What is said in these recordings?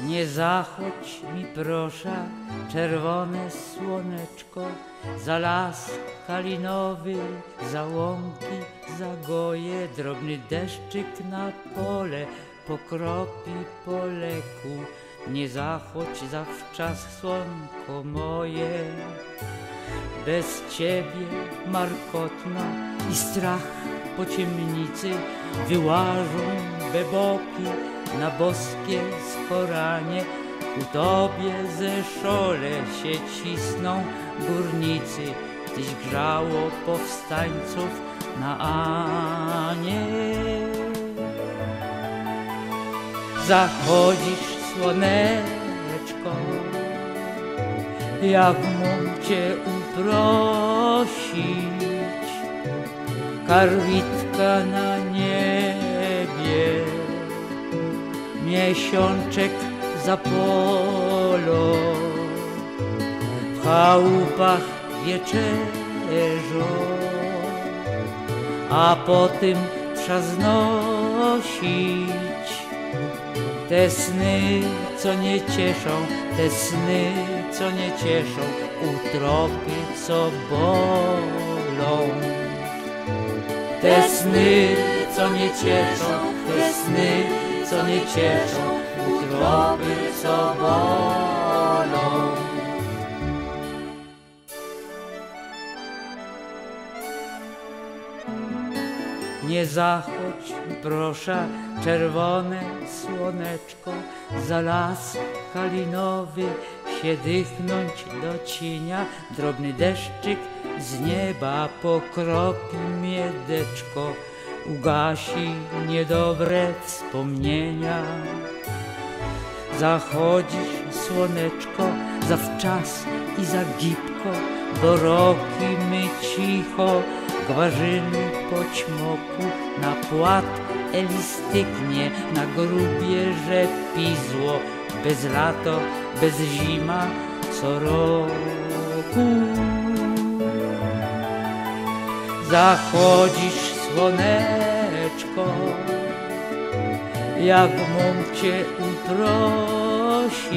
Nie zachodź mi proszę, czerwone słoneczko, za las kalinowy, za łąki, za goje, drobny deszczyk na pole, pokropi po leku. Nie zachodź zawczas, słonko moje, bez ciebie markotno i strach po ciemnicy wyłażą beboki na boskie skoranie. Ku tobie ze szole się cisną górnicy, tyś grzało powstańców na Anie. Zachodzisz, słoneczko, jak mam cię uprosić, karwitka na niebie, miesiączek za polo, w chałupach wieczerzą, a potem trzeba znosić te sny, co nie cieszą, te sny, co nie cieszą, utropy, co bolą. Te sny, co nie cieszą, te sny, co nie cieszą, utropy, co bolą. Nie zachodź, proszę, czerwone słoneczko, za las kalinowy się dychnąć do cienia. Drobny deszczyk z nieba pokropi miedeczko, ugasi niedobre wspomnienia. Zachodzisz, słoneczko, zawczas i za gibko, do roki my cicho gwarzymy po ćmoku, na płat elistyknie, na grubierze pizło, bez lato, bez zima, co roku. Zachodzisz, słoneczko, jak mam cię uprosić,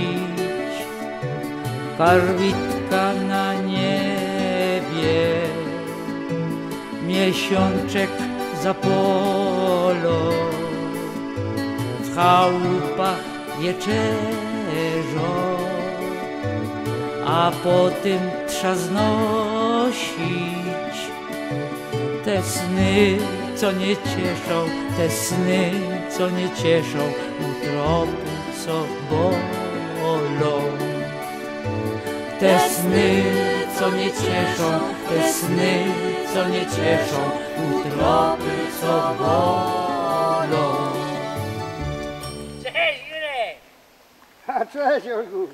karwitka na niebie, miesiączek za polo, w chałupach wieczerzą, a potem trzeba znosić te sny, co nie cieszą, te sny, co nie cieszą, utropy, co bolą. Te sny, co nie cieszą, te sny, co nie cieszą, utropy, co bolą. Cześć, Jurek! A cześć, Jurku.